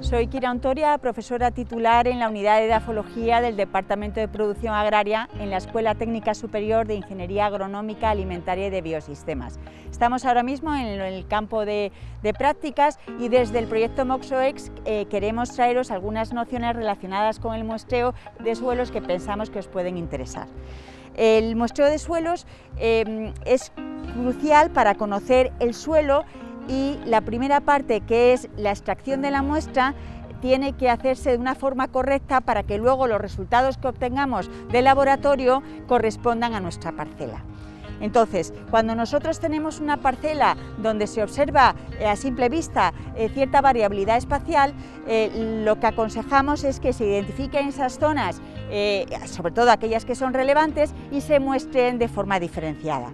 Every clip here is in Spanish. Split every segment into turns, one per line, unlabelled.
Soy Kira Ontoria, profesora titular en la Unidad de Edafología del Departamento de Producción Agraria en la Escuela Técnica Superior de Ingeniería Agronómica, Alimentaria y de Biosistemas. Estamos ahora mismo en el campo de prácticas y desde el proyecto MOXOEX queremos traeros algunas nociones relacionadas con el muestreo de suelos que pensamos que os pueden interesar. El muestreo de suelos es crucial para conocer el suelo y la primera parte, que es la extracción de la muestra, tiene que hacerse de una forma correcta para que luego los resultados que obtengamos del laboratorio correspondan a nuestra parcela. Entonces, cuando nosotros tenemos una parcela donde se observa a simple vista cierta variabilidad espacial, lo que aconsejamos es que se identifiquen esas zonas, sobre todo aquellas que son relevantes, y se muestren de forma diferenciada.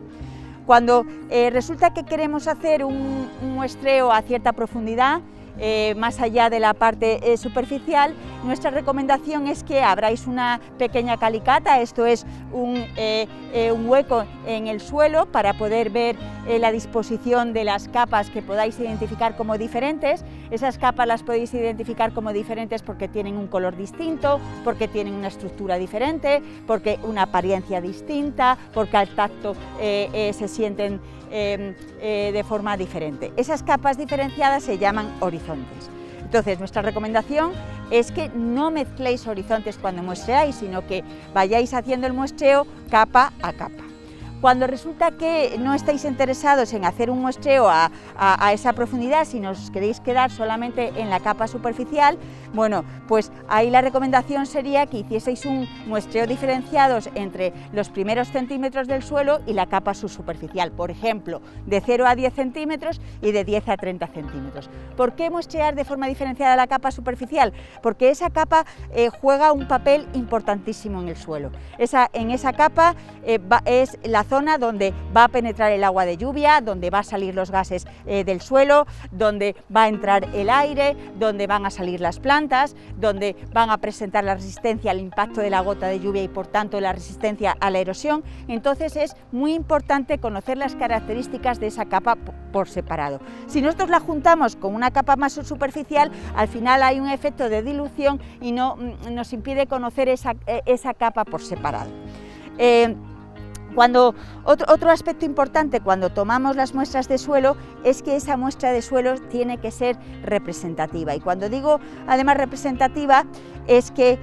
Cuando resulta que queremos hacer un muestreo a cierta profundidad, más allá de la parte superficial, nuestra recomendación es que abráis una pequeña calicata, esto es un hueco en el suelo para poder ver la disposición de las capas que podáis identificar como diferentes. Esas capas las podéis identificar como diferentes porque tienen un color distinto, porque tienen una estructura diferente, porque una apariencia distinta, porque al tacto se sienten de forma diferente. Esas capas diferenciadas se llaman horizontes. Entonces, nuestra recomendación es que no mezcléis horizontes cuando muestreáis, sino que vayáis haciendo el muestreo capa a capa. Cuando resulta que no estáis interesados en hacer un muestreo a esa profundidad, si os queréis quedar solamente en la capa superficial, bueno, pues ahí la recomendación sería que hicieseis un muestreo diferenciado entre los primeros centímetros del suelo y la capa subsuperficial, por ejemplo, de 0 a 10 centímetros y de 10 a 30 centímetros. ¿Por qué muestrear de forma diferenciada la capa superficial? Porque esa capa juega un papel importantísimo en el suelo. En esa capa es la zona donde va a penetrar el agua de lluvia, donde va a salir los gases del suelo, donde va a entrar el aire, donde van a salir las plantas, donde van a presentar la resistencia al impacto de la gota de lluvia y por tanto la resistencia a la erosión. Entonces es muy importante conocer las características de esa capa por separado. Si nosotros la juntamos con una capa más superficial, al final hay un efecto de dilución y no nos impide conocer esa capa por separado. Otro aspecto importante cuando tomamos las muestras de suelo es que esa muestra de suelo tiene que ser representativa, y cuando digo además representativa es que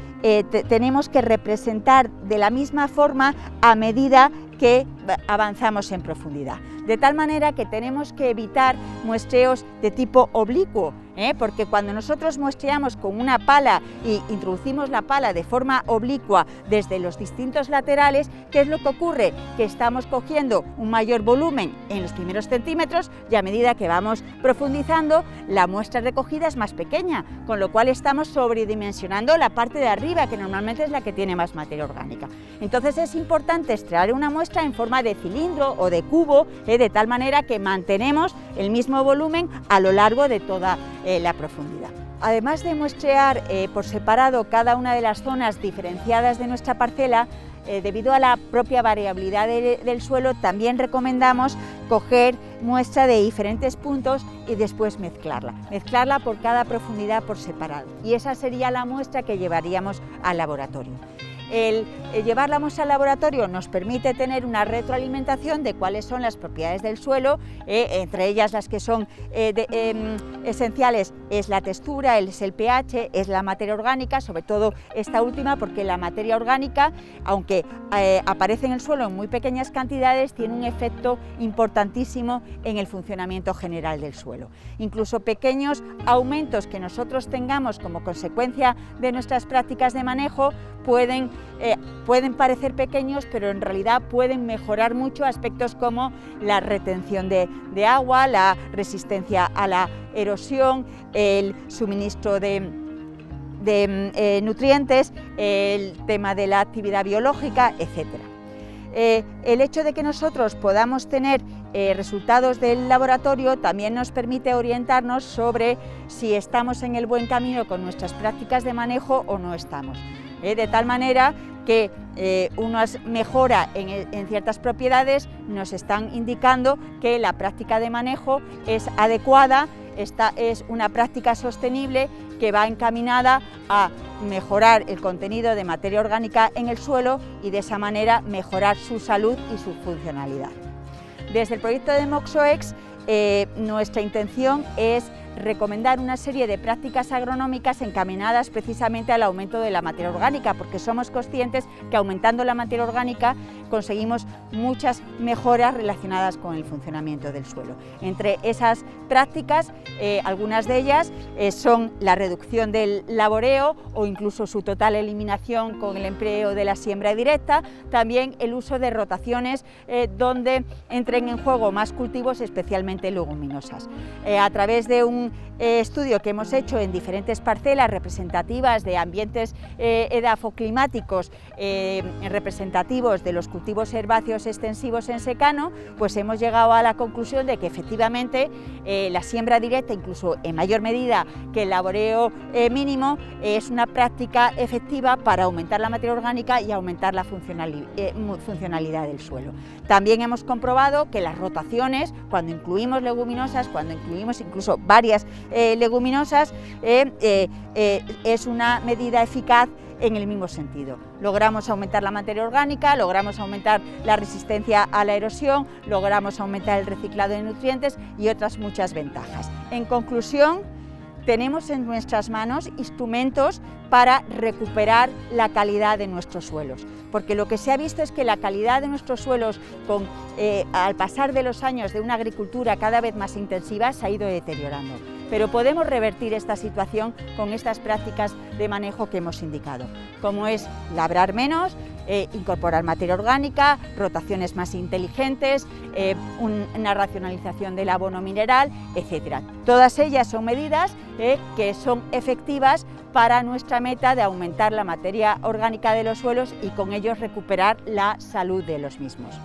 tenemos que representar de la misma forma a medida que avanzamos en profundidad, de tal manera que tenemos que evitar muestreos de tipo oblicuo, porque cuando nosotros muestreamos con una pala y introducimos la pala de forma oblicua desde los distintos laterales, ¿qué es lo que ocurre? Que estamos cogiendo un mayor volumen en los primeros centímetros y a medida que vamos profundizando la muestra recogida es más pequeña, con lo cual estamos sobredimensionando la parte de arriba, que normalmente es la que tiene más materia orgánica. Entonces es importante extraer una muestra en forma de cilindro o de cubo, de tal manera que mantenemos el mismo volumen a lo largo de toda la profundidad. Además de muestrear por separado cada una de las zonas diferenciadas de nuestra parcela, debido a la propia variabilidad del suelo, también recomendamos coger muestra de diferentes puntos y después mezclarla por cada profundidad por separado, y esa sería la muestra que llevaríamos al laboratorio. El llevar la muestra al laboratorio nos permite tener una retroalimentación de cuáles son las propiedades del suelo, entre ellas las que son esenciales es la textura, es el pH, es la materia orgánica, sobre todo esta última, porque la materia orgánica, aunque aparece en el suelo en muy pequeñas cantidades, tiene un efecto importantísimo en el funcionamiento general del suelo. Incluso pequeños aumentos que nosotros tengamos como consecuencia de nuestras prácticas de manejo pueden parecer pequeños, pero en realidad pueden mejorar mucho aspectos como la retención de agua, la resistencia a la erosión, el suministro de nutrientes, el tema de la actividad biológica, etc. El hecho de que nosotros podamos tener resultados del laboratorio también nos permite orientarnos sobre si estamos en el buen camino con nuestras prácticas de manejo o no estamos. De tal manera que una mejora en ciertas propiedades nos están indicando que la práctica de manejo es adecuada esta es una práctica sostenible que va encaminada a mejorar el contenido de materia orgánica en el suelo y de esa manera mejorar su salud y su funcionalidad. Desde el proyecto de MOXOEX, nuestra intención es recomendar una serie de prácticas agronómicas encaminadas precisamente al aumento de la materia orgánica, porque somos conscientes que aumentando la materia orgánica conseguimos muchas mejoras relacionadas con el funcionamiento del suelo. Entre esas prácticas, algunas de ellas son la reducción del laboreo o incluso su total eliminación con el empleo de la siembra directa, también el uso de rotaciones donde entren en juego más cultivos, especialmente leguminosas. A través de un estudio que hemos hecho en diferentes parcelas representativas de ambientes edafoclimáticos representativos de los cultivos herbáceos extensivos en secano, pues hemos llegado a la conclusión de que efectivamente la siembra directa, incluso en mayor medida que el laboreo mínimo, es una práctica efectiva para aumentar la materia orgánica y aumentar la funcionalidad del suelo. También hemos comprobado que las rotaciones, cuando incluimos leguminosas, cuando incluimos incluso varias leguminosas, es una medida eficaz en el mismo sentido. Logramos aumentar la materia orgánica, logramos aumentar la resistencia a la erosión, logramos aumentar el reciclado de nutrientes y otras muchas ventajas. En conclusión, tenemos en nuestras manos instrumentos para recuperar la calidad de nuestros suelos, porque lo que se ha visto es que la calidad de nuestros suelos, al pasar de los años de una agricultura cada vez más intensiva, se ha ido deteriorando. Pero podemos revertir esta situación con estas prácticas de manejo que hemos indicado, como es labrar menos, incorporar materia orgánica, rotaciones más inteligentes, una racionalización del abono mineral, etc. Todas ellas son medidas que son efectivas para nuestra meta de aumentar la materia orgánica de los suelos y con ellos recuperar la salud de los mismos.